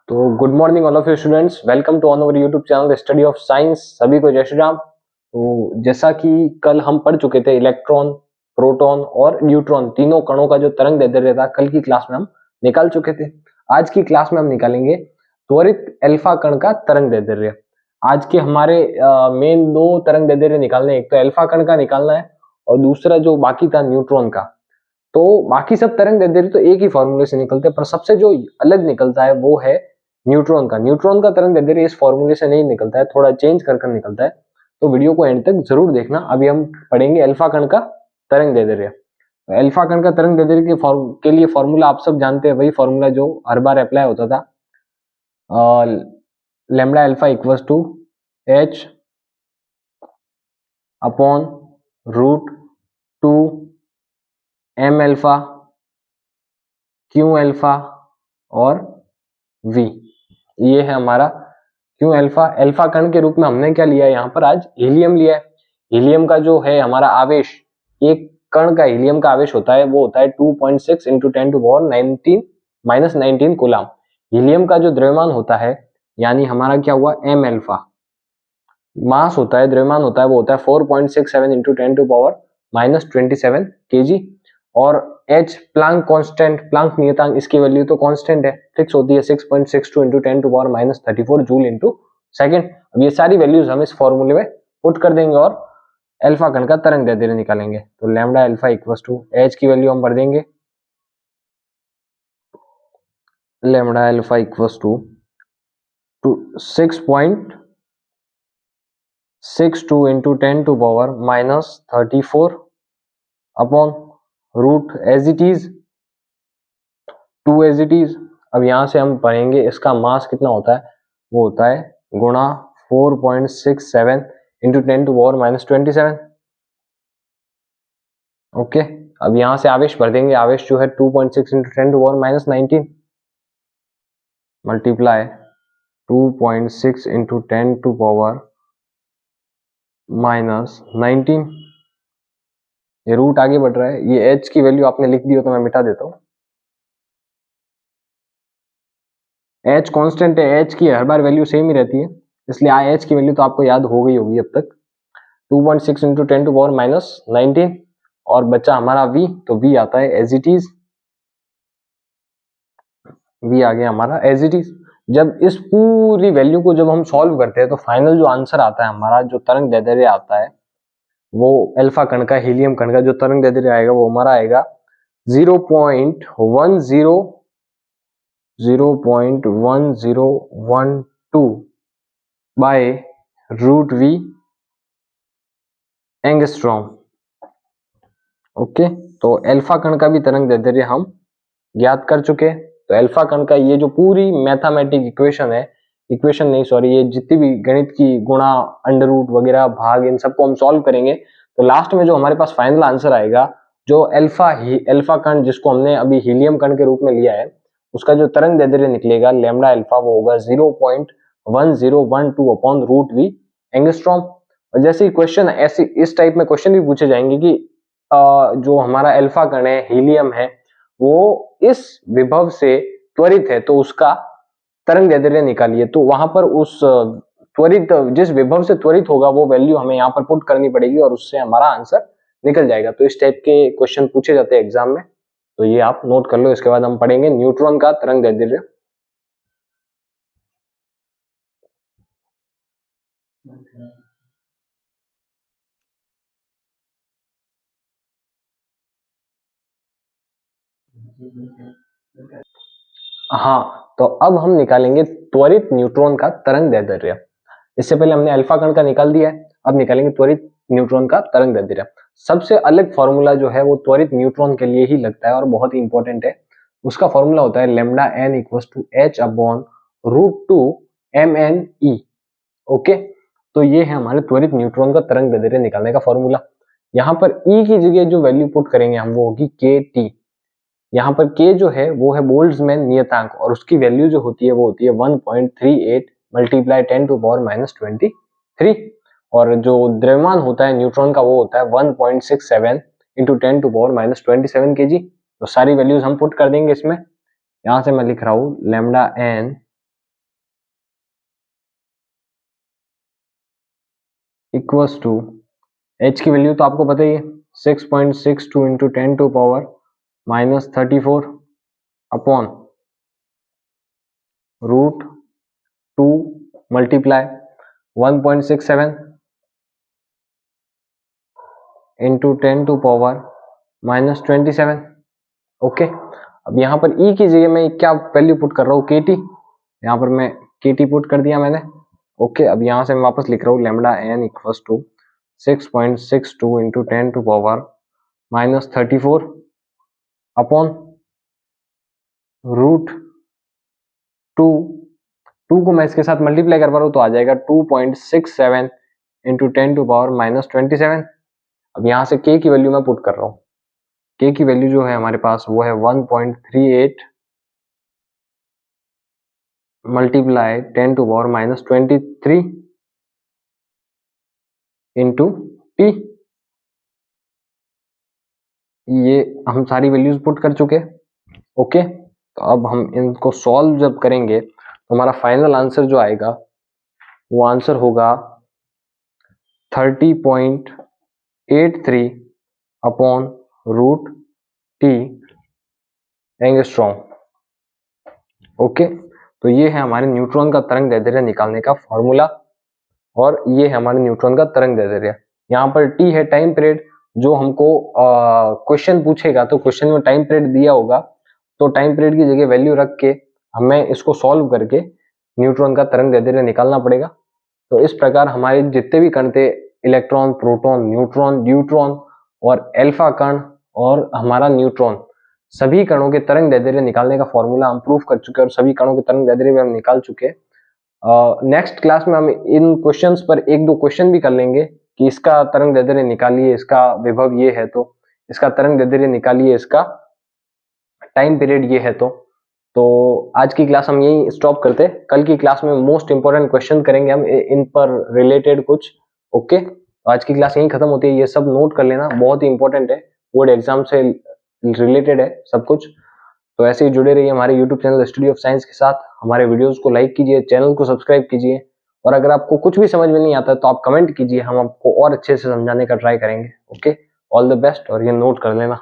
तो good morning all of you students, welcome to on our YouTube channel study of science. सभी को जय श्री राम। तो जैसा कि कल हम पढ़ चुके थे, इलेक्ट्रॉन, प्रोटॉन और न्यूट्रॉन तीनों कणों का जो तरंग दैर्ध्य था कल की क्लास में हम निकाल चुके थे। आज की क्लास में हम निकालेंगे त्वरित अल्फा कण का तरंग दैर्ध्य। आज के हमारे मेन दो तरंग दैर्ध्य निकालने, एक तो अल्फा कण का निकालना है और दूसरा जो बाकी था न्यूट्रॉन का। तो बाकी सब तरंग दैर्ध्य तो एक ही फॉर्मूले से निकलते हैं, पर सबसे जो अलग निकलता है वो है न्यूट्रॉन का। न्यूट्रॉन का तरंग दैर्ध्य इस फॉर्मूले से नहीं निकलता है, थोड़ा चेंज कर कर निकलता है। तो वीडियो को एंड तक जरूर देखना। अभी हम पढ़ेंगे अल्फा कण का तरंग दैर्ध्य। अल्फा कण का तरंग दैर्ध्य के लिए फॉर्मूला आप सब जानते हैं, वही फॉर्मूला जो हर बार अप्लाई होता था। Lambda alpha equals to H upon root two M alpha Q alpha और वी। ये है हमारा क्यू अल्फा। अल्फा कण के रूप में हमने क्या लिया है यहाँ पर, आज हीलियम लिया है। हीलियम का जो है हमारा आवेश, एक कण का हीलियम का आवेश होता है वो होता है 2.6 into 10 to power 19 coulomb. Helium का जो द्रव्यमान होता है, यानी हमारा क्या हुआ, एम अल्फा मास होता है, द्रव्यमान होता है वो होता है 4.67 इंटू 10 टू पावर -27 केजी। और एच प्लांक कांस्टेंट, प्लांक नियतांक, इसकी वैल्यू तो कांस्टेंट है, फिक्स होती है 6.62 into 10 to power -34 joule into second. अब ये सारी वैल्यूज हम इस फॉर्मूले में पुट कर देंगे और अल्फा कण का तरंग दैर्ध्य निकालेंगे। तो lambda alpha equals to H की वैल्यू हम भर देंगे, lambda alpha equals to 6.62 into 10 to power -34 upon root as it is 2 as it is. अब यहां से हम पढ़ेंगे इसका मास कितना होता है, वो होता है गुणा 4.67 इंटू 10 टू पावर -27। ओके, अब यहां से आवेश भर देंगे। आवेश जो है 2.6 into 10 to power -19 multiply 2.6 into 10 to power -19। ये रूट आगे बढ़ रहा है, ये h की वैल्यू आपने लिख दी हो तो मैं मिटा देता हूं। h कांस्टेंट है, h की हर बार वैल्यू सेम ही रहती है, इसलिए h की वैल्यू तो आपको याद हो गई होगी अब तक, 2.6 इंटू 10 टू पावर -19। और बचा हमारा v, तो v आता है एज इट इज, v आ गया हमारा एज इट इज। जब इस पूरी वैल्यू को जब हम सॉल्व करते हैं तो फाइनल जो आंसर आता है हमारा, जो तरंग दैर्ध्य आता है वो अल्फा कण का, हीलियम कण का जो तरंग दैर्ध्य आएगा वो हमारा आएगा 0.1012 by root V angstrom. Okay, तो अल्फा कण का भी तरंग दैर्ध्य हम ज्ञात कर चुके। तो अल्फा कण का ये जो पूरी मैथमेटिक इक्वेशन है, इक्वेशन नहीं सॉरी, ये जितनी भी गणित की गुणा, अंडर रूट वगैरह, भाग, इन सबको हम सॉल्व करेंगे तो लास्ट में जो हमारे पास फाइनल आंसर आएगा, जो अल्फा कण जिसको हमने अभी हीलियम कण के रूप में लिया है, उसका जो तरंग दैर्ध्य निकलेगा लैम्डा अल्फा, वो होगा 0.1012 अपॉन रूट वी एंगस्ट्रॉम। और जैसे क्वेश्चन ऐसे इस टाइप में क्वेश्चन भी पूछे जाएंगे कि जो हमारा अल्फा कण है, हीलियम है, वो इस विभव से त्वरित है तो उसका तरंग दैर्ध्य निकालिए। तो वहां पर उस त्वरित, जिस विभव से त्वरित होगा वो वैल्यू हमें यहाँ पर पुट करनी पड़ेगी और उससे हमारा आंसर निकल जाएगा। तो इस टाइप के क्वेश्चन पूछे जाते हैं एग्जाम में, तो ये आप नोट कर लो। इसके बाद हम पढ़ेंगे न्यूट्रॉन का तरंग दैर्ध्य। हाँ, तो अब हम निकालेंगे त्वरित न्यूट्रॉन का तरंग दैर्ध्य। इससे पहले हमने अल्फा कण का निकाल दिया है, अब निकालेंगे त्वरित न्यूट्रॉन का तरंग दैर्ध्य। सबसे अलग फॉर्मूला जो है वो त्वरित न्यूट्रॉन के लिए ही लगता है और बहुत ही इंपॉर्टेंट है। उसका फॉर्मूला होता है lambda N equals to H upon root two M N E. Okay, तो ये है हमारे त्वरित न्यूट्रॉन का तरंग दैर्ध्य निकालने का फॉर्मूला। यहाँ पर ई की जगह जो वैल्यू पुट करेंगे हम, वो होगी के टी। यहाँ पर k जो है वो है बोल्ट्जमैन नियतांक और उसकी वैल्यू जो होती है वो होती है 1.38 मल्टीप्लाई 10 टू पावर -23। और जो द्रव्यमान होता है न्यूट्रॉन का वो होता है 1.67 इंटू 10 टू पावर -27 केजी। तो सारी वैल्यूज हम पुट कर देंगे इसमें। यहाँ से मैं लिख रहा हूँ lambda N equals to, h की वैल्यू तो आपको पता ही है 6.62 into 10 to power -34 upon root 2 multiply 1.67 into 10 to power -27। Okay, अब यहाँ पर e की जगह मैं क्या वैल्यू पुट कर रहा हूँ, kt, यहाँ पर मैं kt पुट कर दिया मैंने। ओके, अब यहाँ से मैं वापस लिख रहा हूँ lambda n equals to 6.62 into 10 to power -34 upon root 2 को मैं इसके साथ मल्टीप्लाई कर पा रहा हूँ तो आ जाएगा 2.67 इंटू 10 टू पावर -27। अब यहाँ से k की वैल्यू मैं पुट कर रहा हूँ, k की वैल्यू जो है हमारे पास वो है 1.38 multiply 10 to power -23 into t। ये हम सारी वैल्यूज पुट कर चुके। ओके, तो अब हम इनको सॉल्व जब करेंगे तो हमारा फाइनल आंसर जो आएगा वो आंसर होगा 30.83 upon root T angstrom. Okay, तो ये है हमारे न्यूट्रॉन का तरंग दैर्ध्य निकालने का फॉर्मूला और ये है हमारे न्यूट्रॉन का तरंग दैर्ध्य। यहाँ पर टी है टाइम पीरियड, जो हमको क्वेश्चन पूछेगा तो क्वेश्चन में टाइम पीरियड दिया होगा तो टाइम पीरियड की जगह वैल्यू रख के हमें इसको सॉल्व करके न्यूट्रॉन का तरंग दैर्ध्य निकालना पड़ेगा। तो इस प्रकार हमारे जितने भी कण थे, इलेक्ट्रॉन, प्रोटॉन, न्यूट्रॉन, ड्यूट्रॉन और अल्फा कण और हमारा न्यूट्रॉन, सभी कणों के तरंग दैर्ध्य निकालने का फॉर्मूला हम प्रूफ कर चुके हैं और सभी कणों के तरंग दैर्ध्य भी हम निकाल चुके हैं। नेक्स्ट क्लास में हम इन क्वेश्चंस पर एक दो क्वेश्चन भी कर लेंगे कि इसका तरंग दैर्ध्य निकालिए, इसका विभव ये है तो इसका तरंग दैर्ध्य निकालिए, इसका टाइम पीरियड ये है। तो आज की क्लास हम यही स्टॉप करते, कल की क्लास में मोस्ट इंपोर्टेंट क्वेश्चन करेंगे हम इन पर रिलेटेड कुछ। ओके, तो आज की क्लास यही खत्म होती है, ये सब नोट कर लेना, बहुत ही इंपॉर्टेंट है, बोर्ड एग्जाम से रिलेटेड है सब कुछ। तो ऐसे ही जुड़े रहिए हमारे YouTube channel study of science के साथ, हमारे वीडियोस को लाइक कीजिए, चैनल को सब्सक्राइब कीजिए और अगर आपको कुछ भी समझ में नहीं आता तो आप कमेंट कीजिए, हम आपको और अच्छे से समझाने का ट्राई करेंगे। ओके, ऑल द बेस्ट और ये नोट कर लेना।